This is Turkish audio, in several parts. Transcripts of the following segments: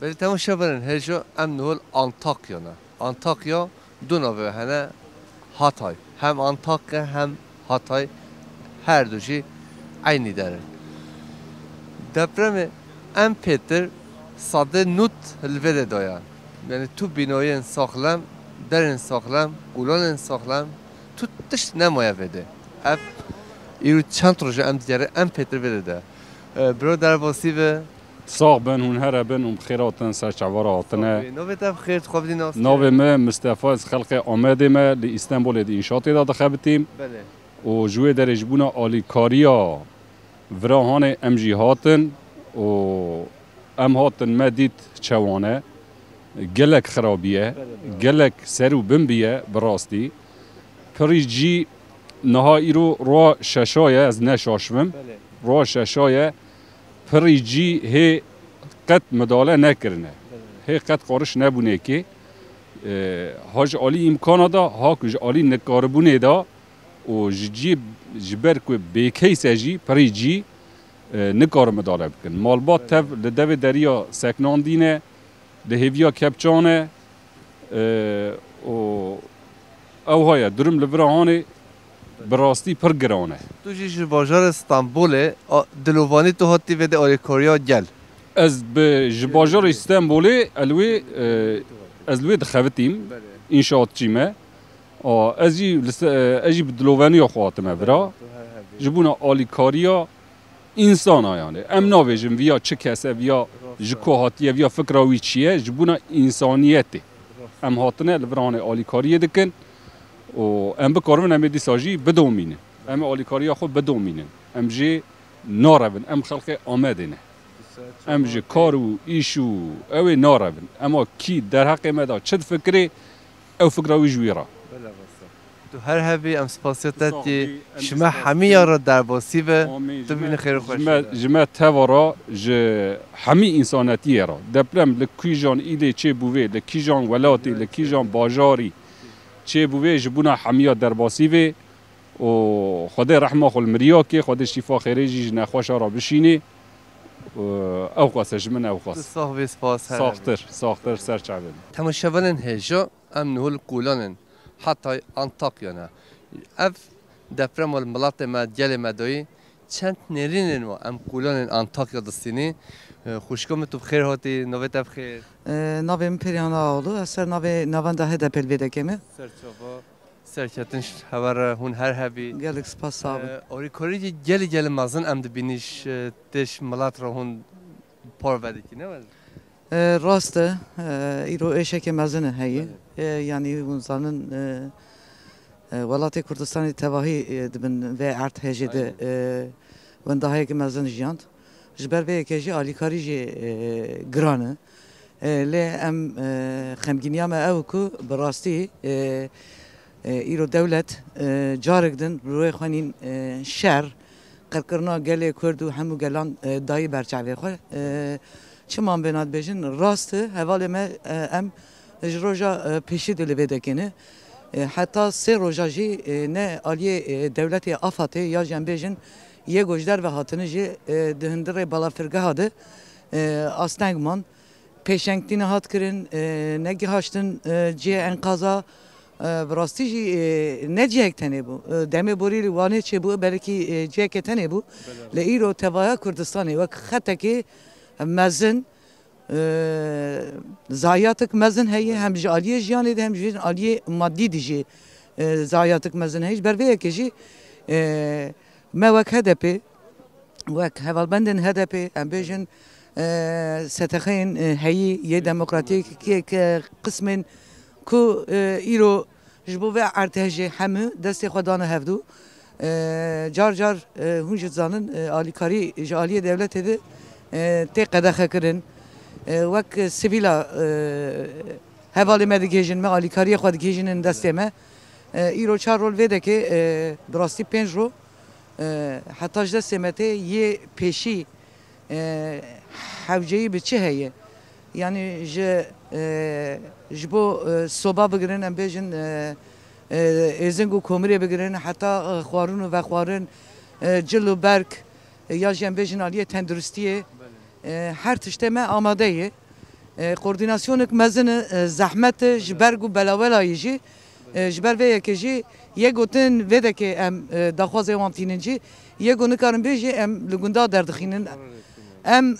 ولی تماشا برن هجا ام نهول آنتاکیا نه آنتاکیا دو نوع هنه هاتای هم آنتاکیا هم هاتای هر دوشی aynı dere. Depremi en petir sade nut hilvede dayan. Yani tu binoyen sağlam, derin sağlam, ulanın sağlam, tu dış nemaya vede. Ev İru çant roja em diyare en petir vede de. Bro derbasi ve صاغ بن هون هر بن بخيراتن سرچوار عطنه نوبت اف خیر خوابدی ناس. ناو ما مصطفى خلق آمده ما لإستانبول دی انشاطی داد خبتیم بله. و جوی درج بونا آلی کاریا وراهان ام جی هاتن و ام هاتن ما دیت چوانه گلک خرابیه گلک سرو بمبیه براستی پری جی نها ایرو رو ششایه از نشاشمم رو ششایه پری جی هی قد مداله نکرنه هی قد قارش نبونه که هاج عالی امکانه دا هاکج عالی نکاربونه دا و جی جبر که بیکی سجی پری جی نکار مداله بکن مالبات تف لدو دریا سکنان دینه لهویا کپچانه و او های درم لبرهانه براستی پر گرانه تو جیش بازار استانبوله دلوانی تو هاتی وده آریکاریا گل از به بازار استانبولی الوی دخوتیم انشاءات چیمه ازی بدلوانی خواهتمه برا جبونا آلیکاریا انسان یعنی ام ناویجم ویا چه کسه ویا جکوهاتیه ویا فکراوی چیه جبونا انسانیته ام هاتنه لبران آلیکاریه دکن و ام بکارون ام دیساجی بدومینه ام آلیکاریا خود بدومینه ام جی نارون ام خلق آمدنه ام جی کارو ایشو اوی نارون اما کی در حق مدا چه فکری او فکراوی جویرا تو هر هبی ام سپاسیتت شما همه را در باسی و تو بین خیر خوش جمع توارا همه انسانیتی را دپلم لکی جان ایده چه بوه لکی جان ولاتی لکی جان باجاری چه بوه جبونا همه در باسی و خدا رحمه خل مریا که خدا شفا خیره جی نخوش را بشینه او قاسش من او قاس صاحب سپاس ساختر سر چعبن تماشاون هجا ام نهول قولانن حتی آنتاکیا نه اف دپرم الملات ما گل مدایی چند نرینن و ام قولانن آنتاکیا دستینی خوشکم تو بخیر هاتی نوبت بخیر نویم پریانا آلو اثر نوان ده دپل ویده کمی سرچاوا سرچتنش هوار هون هر هبی گلک سپاس صاحب اوری کوری گل مازن ام دبینیش تش ملات را هون پار وده کی نه راسته ایرو ایشک مزنه هایی یعنی اونزانن ولات کردستان تواهی دبن و ارت هجده وندهایی که مزن جیاند جبر به کجی آلیکاری جی گرانه لی ام خمگینیام او کو براستی ایرو دولت جارک دن روی خانین شهر قرقرنا گله کرد و همو گلان دایی برچاوی خو چمان بناد بجن راست حواله ما ام روزا پیشی دلی بدکنه حتی سه روزا جی نه عالیه دولت آفاته یا جنبیجن یه گوشدار و هاتنه جی دهندره بالا فرقه هاده آستنگمان پیشنگتین هات کرن نگی هاشتن جی انقاضا براستی جی نه جیک تنه بو دمه بوری وانه چه بو بلکی جیک تنه بو لیرو توایا کردستانی وقت خطه که مزن زایاتک مزن هی هم جالیه جیانی ده هم جالیه مادی دیجی زایاتک مزن هیچ بر وی کجی ما وک هدپی وک هوالبندن هدپی ام بیجن ستخین هی یه دموکراتیک که قسم کو ایرو جبو و ارتجی همه دست خدانه هفدو جار هونج زانن آلیکاری جالیه دولت ده تی قدخه کرن وک سیویلا حوالی مدیگیجن ما آلیکاری خود گیجن دسته ما ایرو چهار رول ویده که براستی 5 رو حتی دسته ما تی یه پیشی حوجهی به چه هیه یعنی جبو صوبا بگیرن ام بیجن ازنگو کومری بگیرن حتی خوارون و خوارن جلو برگ یا جنبیجن عالیه تندرستیه هر تشته ما آماده koordinasyonek mezine zahmet jbergu belavelayı jî jber ve yekêjî ye gotin vedeke em daxwazê wan tînin jî ye got nikarin bêjî em li gunda derdixînin em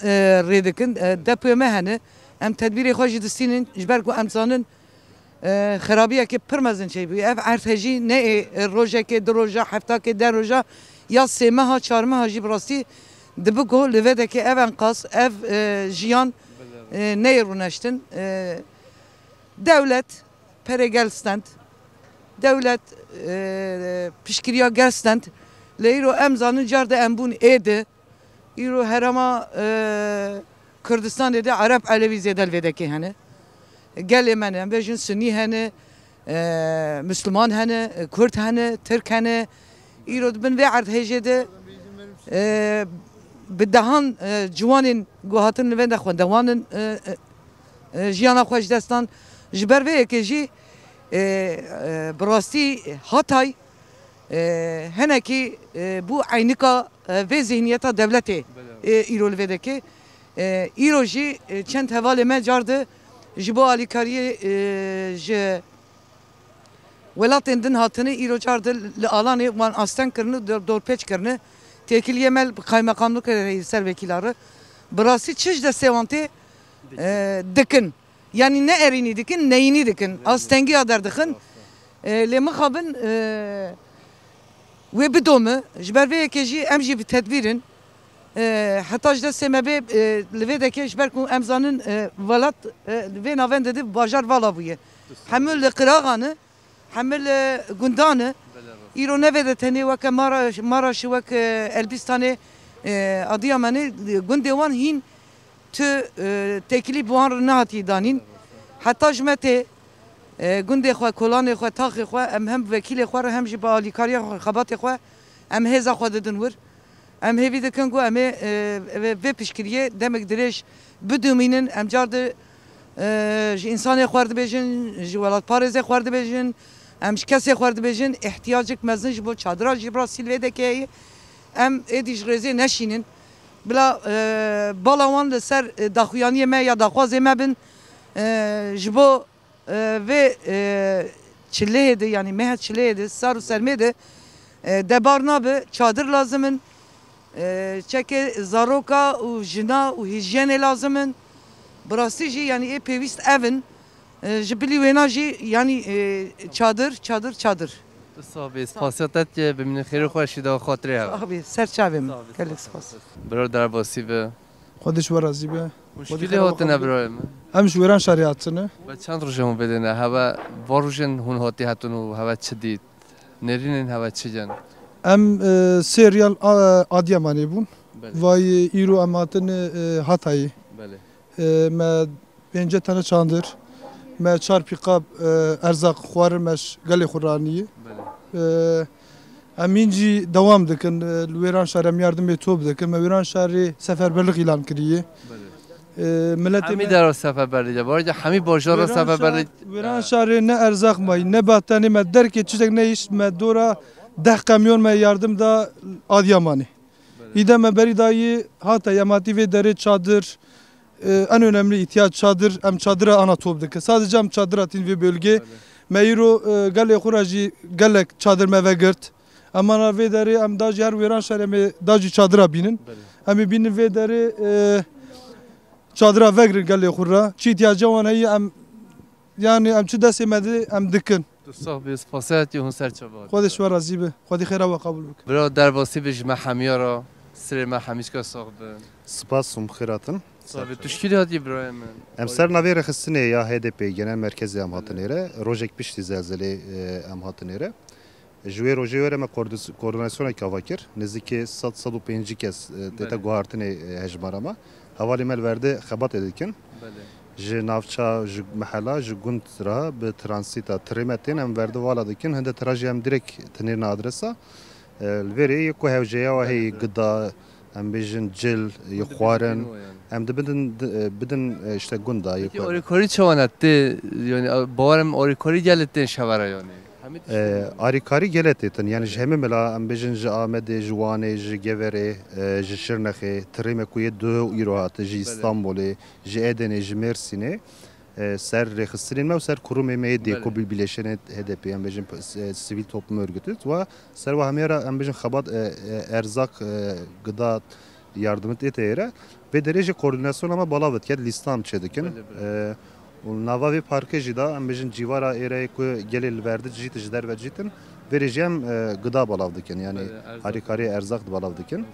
rê dikin depoya me hene em tedbîrê xwe jî distînin ji ber ku em zanin xerabiyekê pir mezin çêbûye ev erd jî ne rojekê du roja heftakê de roja ya sê meha çar meha jî bi rastî dibi ku li vedeke ev enqas ev jiyan neyê rûneştin dewlet perê gel stend devlet pişkiriya gel stend li îro em zanin car de em bûn êde îro herema Kürdistanê de Arap Elevî zêde li vedekê hene gelê me em bêjin Sunnî hene Müslüman hene Kurd hene Türk hene îro dibin vê erd hêjê de bi dehan ciwanên guhatin li vê de xwendewanin jiyana xwe ji destan ji ber vê yekê jî bi rastî Hatay henekî bû eynika vê zihniyeta devletê îro li vê deke îro jî çend hevalê me car de ji bo alîkariyê ji welatên din hatine îro car de li alanê wan asten kirine dorpêç kirine têkiliye me kaymakamlık ser vekîlare bi rastî çi destê wan tê dikin yani ne erînî dikin neyînî dikin astengiya derdixin lê mixabin wê bidome ji ber vê yekê jî em jî bi tedbîrin heta ji destê me bê li vê deke ji ber ku em zanin welat vê navên de di bajar vala bûye hemû li qirağanê hemû li gundanê îro nevê de tenê weke Maraşê wek Elbîstanê Adıyamanê gundê wan hîn tu têkilî bi wan nehatî danîn heta ji me tê gundê xwe kolanê xwe taxê xwe em hem vekîlê xwe re hem jî bi alîkariya xebatê xwe em hêza xwe didin wir em hêvî dikin ku em ê vê piştgiriyê demek dirêj bidomînin em car de ji însanê xwe dibêjin ji welatparêzê xwe dibêjin em ji kesê xwe dibêjin ihtiyacek mezin ji bo çadira jî brasî li vê dekeyê em êdî ji rêzê neşînin bila bala wan li ser daxuyaniyê me ya daxwazê me bin ji bo vê çileyê de yani mehet çileyê de sar û sermê de debar nabe çadir lazimin çekê zaroka û jina û hîjenê lazimin bi rastî jî yani ê pêwîst evin ji bilî wêna jî yani çadir Sabê spasiya te ki bimînin xêrê xwe şî da xatirê hebe abi ser çavê min gelek spas biro derbasî be خودش ورازی به muşkilê hatine biroyê me هم شویران شریعتنه ve çend roja hûn vedine heve var rojên hûn hatî hetin û heve çi dît nerînên heve çi cen هم سریال آدیامانی بون وای ایرو اماتن هاتایی belê ما پنجه تنه چاندر ما چار پیقاب ارزاق خوار مش گلی خورانی belê امینجی دوام دکن ویران شهرم yardım توب دکن ما ویران شهری seferberlik ilan kiriye belê hemî dera seferberlîce barca hemî bajara seferberlî ویران شهری ne erzak may ne battaniye me derke çiçek ne iş me dora 10 kamyon me yardım da Adıyaman'ı. İde me beri dayı hatta yamati ve dere çadır en önemli ihtiyaç çadır em çadıra ana topdaki. Sadece em çadır atin ve bölge meyro gale khuraji galek çadır me ve gırt. Ama ve dere em dacı her veran şere me dacı çadıra binin. Em binin ve dere çadıra ve gırt gale khura. Çi ihtiyacı olan iyi em yani em çi desemedi em dikin. sabê spasiya te hûn ser çaba خودش ورازی به خودی خیره و قبول بک biro derbasî be ji me hemiya ra sirê me hemîçka sax bin Spas û xiratin. sabê tu şkilê hatî biroyê min Em ser navê rexistinê ya HDP genel merkezê em hatinê re rojek piştî zelzelê em hatinê re. Ji wê rojê were me koordinasyoneke ava kir. Nêzîkî 100-105 kes tête guhartinê hejmara me. Hevalê me li werdê xebatê dikin. Ji navça ji mehela ji gund ra bi transîta tirê me tên em werde vala dikin. Hinde tira jî em direk tinêrine adresa. Li vêrê yê ku hewceya we heyî gıda em bêjin cil yê xwarin em bidin işte gunda orîkorî çawan etê yani bawarem orîkorî gelê tên şevera yani آریکاری گلتیتن یعنی جهمی ملا ام بجن ج آمد جوانه ج گوره ج شرنخه تریم کوی دو ایروهات ج استانبولی ج ادنه ج مرسینه ser rexistrin ve ser kurum emeği diye kobil bileşene HDP yani bejin sivil toplum örgütü ve ser ve hamiyara yani bejin xabat erzak gıda yardımı eteyere ve derece koordinasyon ama balavet ked listam çedikin Navavi parkı jida yani bejin civara ereye ku gelil verdi jit jder ve jitin vereceğim gıda balavdikin yani harikari erzak balavdikin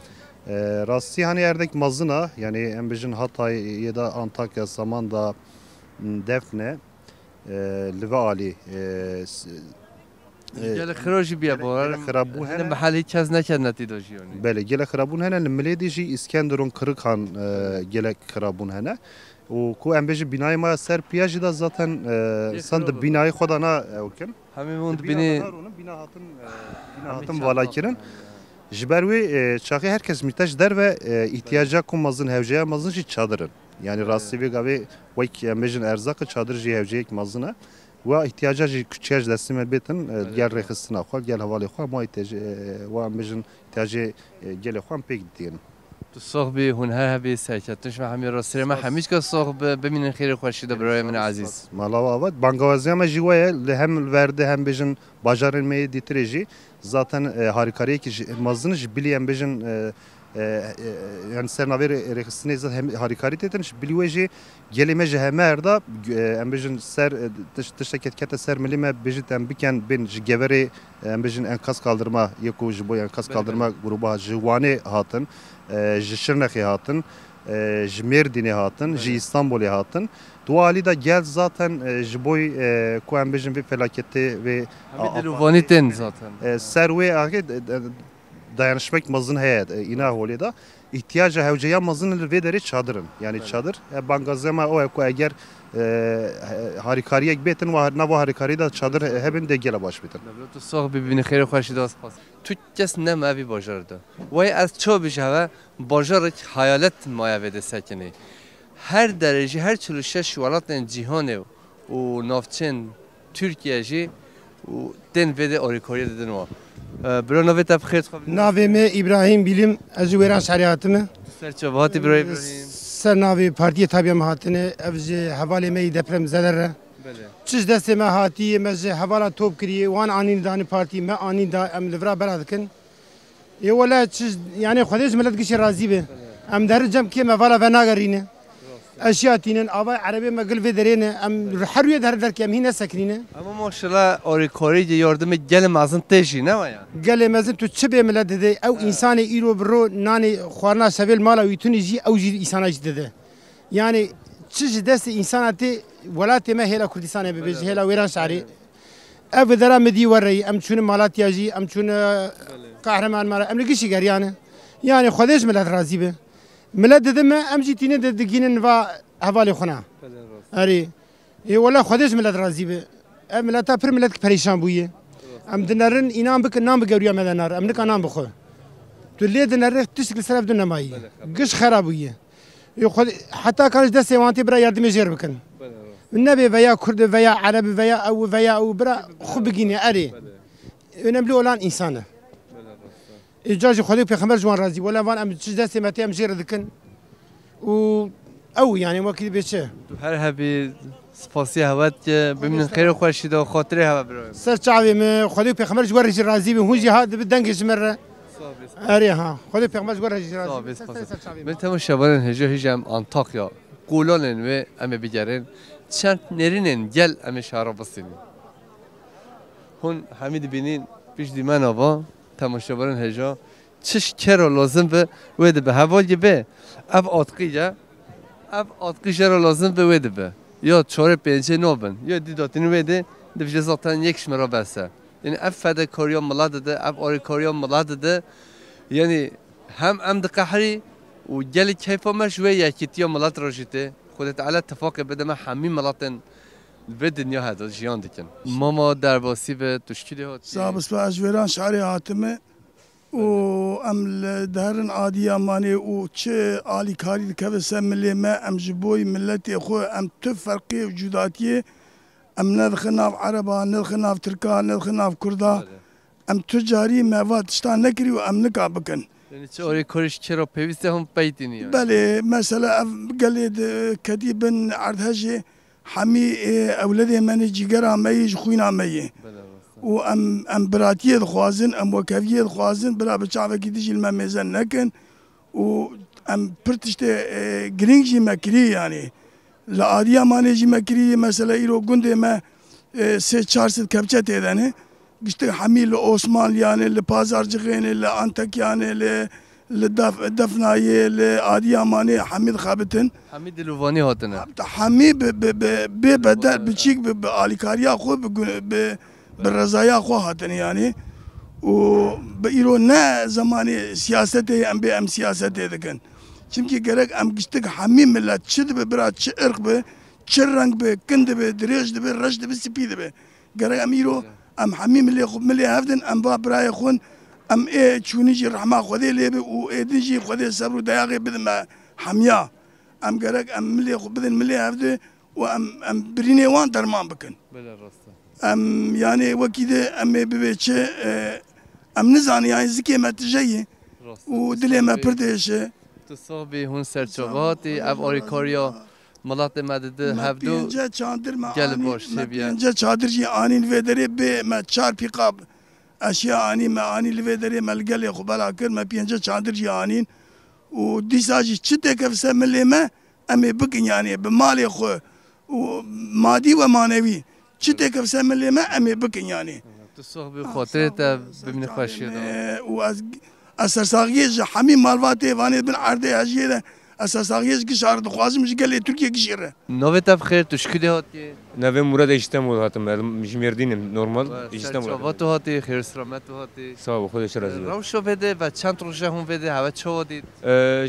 Rasti hani yerdeki mazına yani yani bejin Hatay ya da Antakya Samandağ Defne, Livali, gel خراجی بیا بارم خرابون هنر محلی کس نکرد نتیجه جیانی بله gel خرابون هنر ملیدیجی İskenderun Kırıkhan gel خرابون هنر o ku embeci binayı ma ser piyajı da zaten san da binayı xodana oken همه موند بینی bina hatın valakirin Jibervi çakı herkes mihtaç der ve ihtiyaca kumazın hevceye mazın şi çadırın yani rastı ve gavi vayk embecin erzakı çadır ji hevceye mazına ve ihtiyaca ji küçüğe destim elbetin gel rexistina xal gel havale xal ma ihtiyacı ve embecin ihtiyacı gel xal pek diyelim تو صاحبی هنر هبی سرکتش و همین راستی ما همیشه که صاحب ببینین خیر خوشیده برای من عزیز Malava evet Bangavazya ama jiwaya hem verdi hem bejin bajarılmayı ditireji zaten harikariye ki mazını biliyen bejin yani sernaver rekisine zaten hem harikari teten biliyoji gelimeci hemerda embejin ser tıştaket kete ser milime bejiten biken ben geveri embejin enkaz kaldırma yeko jibo enkaz kaldırma grubu jivane hatın Şırnak'ı hatın, Merdin'i hatın, İstanbul'u hatın. Duali da gel zaten jiboy kuembejin bir felaketi ve دلوانیتن zaten. Serve ahi dayanışmak mazın heyet ina holi da ihtiyaca hevceye mazın ve deri çadırın yani çadır bangazema o eko eğer harikariye betin ve nava harikari da çadır hepin de gele baş bitir. تو صاحب ببینی خیر خوشیده است پس تو کس نم اوی باجرده وای از چه بیشه و باجر حیالت مایوده سکنی her derece her çılışa şualatın cihanı o nafçın Türkiye'ci o den vede orikoriye dedin o. Bro nave tab xeyr xabir. Navime İbrahim Bilim Azveran şariatımı. Serçavati bro İbrahim. Ser navi partiye tabiyam hatine evji havale meyi deprem zelere. Çiz deste me hatiye meze havala top kiriye wan anin dani parti me anin da em livra beradkin. E wala çiz yani xwedej millet gişi razı be. Em dercem ki me vala ve nagarine. Eşyatinin ava arabe me gil ve derine em harwiye der ki em hine sakrine. Ama maşallah orikoriye yardımı gelim azın teji ne var ya? Gelim azın tu çibe millet dedi ev insani iro bro nani xwarna sevel mala uytuni ji ev ji insana ji dedi. Yani çiz deste insanatı ولاتي ما هلا كردستان ببيج هلا ويران شعري أبو ذرا مدي وري أم شون مالاتيا جي أم شون قهرمان مالا أم لقيش قريانة يعني خديش ملات رازيبه ملات دم أم جيتينه دقينن و حوالي خنا أري إيه ولا خديش ملات رازيبه أم ملاتا بر ملات بريشان بويه أم دنارن إنام بك نام بقريا مدنار أم نك أنام بخو تولي دنار تشكل سلف دنا ماي قش خرابويه يخد حتى كانش دستي وانتي برا يردم يجير بكن النبي veya Kürt veya Arabi veya برا خو بگینه اری önemli olan insanı. İcazı خدای پیغمبر جوان راضی ولا وان ام چیز دست متی ام جیر دکن و او yani وقتی بشه تو هر هبی سپاسی هوات که ببینین خیر خوشیده و خاطره هوا برای سر چاوی می خدای پیغمبر جوان راضی به هون جهاد بدنگش مره اری ها خدای پیغمبر جوان راضی من تمام شبان هجا هجام Antakya قولانن ve ame bigerin çent nerinin gel ame şarabasını. Hun hamid binin piş dimen ava tamaşabarın heja çiş kero lazım ve de be hava gibi ev atqıya ev atqıya lazım ve de be ya çare pençe nobun ya didatını ve de devje zaten yekşmera bese. Yani ev fedakariyam maladı da ev arikariyam maladı da yani hem em de kahri و جل كيف مش ويا كتير ملات رجيته خدت على اتفاق بدم حمي ملاتن الدنيا هذا جيان دكن ماما درباسی به تشکیلی هات صابس به اجوران شعری هاتمه و ام دهرن عادی امانی و چه عالی کاری که وسم ملی ما ام جبوی ملتی خو ام تو فرقی وجوداتی ام ندخل ناف عربا ندخل ناف تركا ندخل ناف كردا ام تجاری مواد تشتان نکری و ام نکا بکن یعنی چه اوری کارش چرا پیوسته هم پیتینی يعني. بله مثلا قلد كدي بن عرض هجي حمي اولادي من جيجرا مي خوينا مي و ام براتيه خوازن ام وكافيه خوازن بلا بچاوه كي تجي المميزن نكن و ام برتشت جرينجي مكري يعني لا اديا مانجي مكري مثلا يرو گنده ما سه 400 كبچه تيدنه قشت حمي لعثمان يعني لبازارجغين لانتكيانه لدفناية لآديا ماني حميد خابتن حمید لوانی هاتنه حمي ببدل بچيك بآليكاريا خو بالرزايا خو هاتن يعني و بإيرو نا زماني سياسته ام سياسته دكن چمكي gerek ام گشتك حمي ملت چد برا چ ارق به چ رنگ به كند به دريج به رشد به سپيد به gerek ام إيرو ام حمي ملي خو ملي هفدن ام با براي خون ام چونيجي رحمه خدي ليبي و ادنجي خدي صبر دياغي بدم حميا ام gerek ام ملي خو بدن ملي هفده و ام بريني وان درمان بكن بله راسته ام يعني وكيده ام ببيچه ام نزاني يعني زكي ما تجي و دلي ما پردشه تو صاحبی هون سرچاواتی اف آریکاریا ملات مدده هفدو پینجا چادر ما گل باش تبیه پینجا چادر جي آنين ويدري به ما چار پیقاب اشياء اني ما اني لويدري ملقل خبلا كر ما پینجا چادر جي آنين و ديساجي چته كفسه ملي ما امي بكن يعني بمالي خو و مادي ومعنوي چته كفسه ملي ما امي بكن يعني تو صاحبی خاطرت ببینی خوشی دار و از اساساغيج حمي مالواتي واني بن عرضه هجيره اساساغيج گشارد خوازم جگل ترکیه گشیره نوی تب خیر تو شکلی هاتی نوی مراد İstanbul هاتم مردینم normal İstanbul سرچاواتو هاتی خیر سلامتو هاتی sağ ol خودش razı روشو بده و چند روزه هم بده هوا چه ودید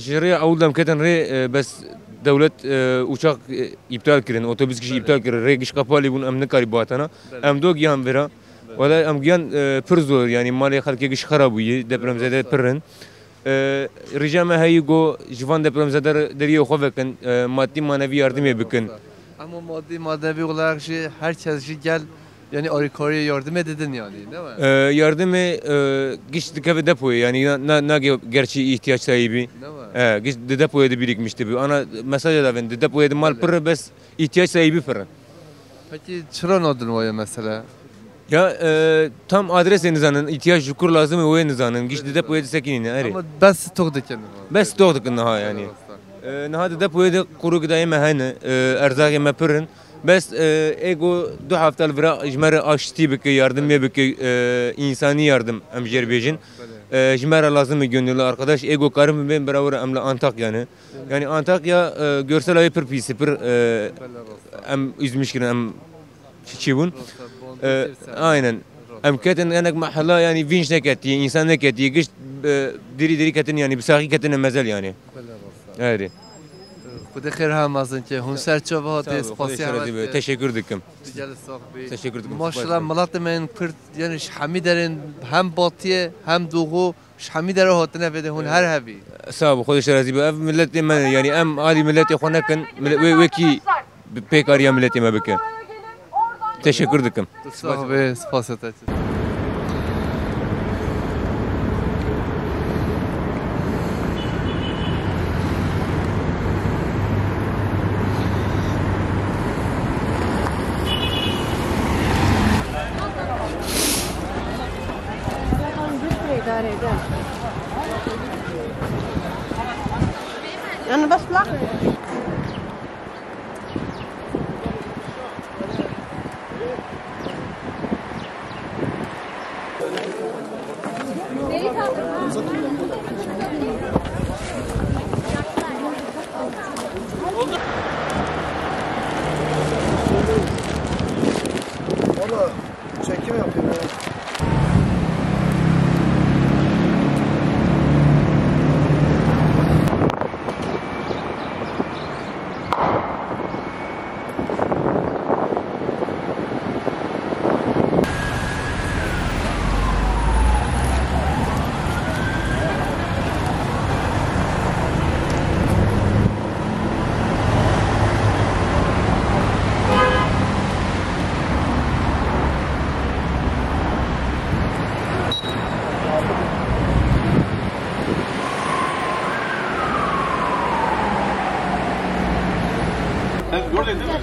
جری اولم کتن ری بس devlet uçak iptal kirin otobüs kişi iptal kirin ri giş kapalı bun am nekari batana am dog yan vera ولا am yan pır zor yani mali halke giş kharabuyi depremzede pırın rica me hayi go jivan depremzede deriye xovekin maddi manevi yardım ebikin ama maddi manevi olarak şey herkes şey gel yani arikariye yardım ededin yani değil mi? Yardım giş dikave depoya yani na gerçi ihtiyaç sahibi Değil mi? giş depoya da birikmişti bu ana mesaj da ben depoya da mal pır bes ihtiyaç sahibi pır Peki çıran odun var mesela ya tam adres nizanın ihtiyaç şukur lazım o nizanın giş depoya da sakinine ari ama bes tokdeken bes doğduk naha yani naha depoya da kuru gıdayı mehane erzak me pırın بس ايجو دو هفته الفرا جمر اشتي بك yardım بك insani yardım Azerbaycan جمر lazım gönüllü arkadaş ego karım ben beraber amla Antakya yani Antakya görsel ayı pır pisi pır am üzmüşkin am çiçibun aynen am keten enek mahalla yani vinç neketi insan neketi giş diri keten yani bisaki keten mezel yani evet خدا خیر هم ازن که هون سرچاوات اسپاسی هم teşekkür ederim. Teşekkür ederim. Maşallah malat men pırt yani şami derin hem batıya hem doğu şami dere hatine vede hon her hevi. Sağ ol خودش راضی به ملت من yani am ali millet خونکن ve ki pek arya milletime beke. Teşekkür ederim. Sağ ol spasiyet. أنا بس لا Valla çekim yapıyorum.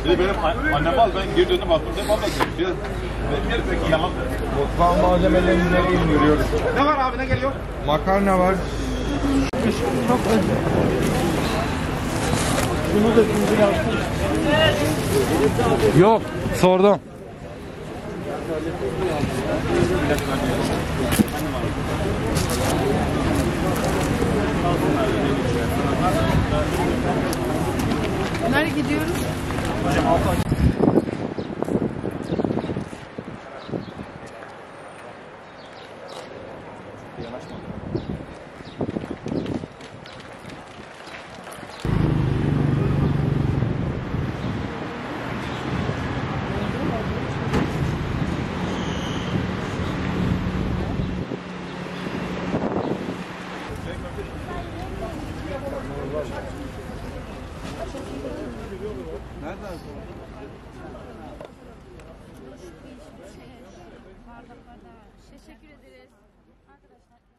Dedi benim annem al, ben geri döndüm baktım. Dedim valla geliyor. Ben peki yalan. Mutfağın malzemelerini nereye indiriyoruz? Ne var abi, ne geliyor? Makarna var. Şunu da şimdi yapsın. Yok, sordum. Nereye gidiyoruz? Teşekkür ederiz. Arkadaşlar.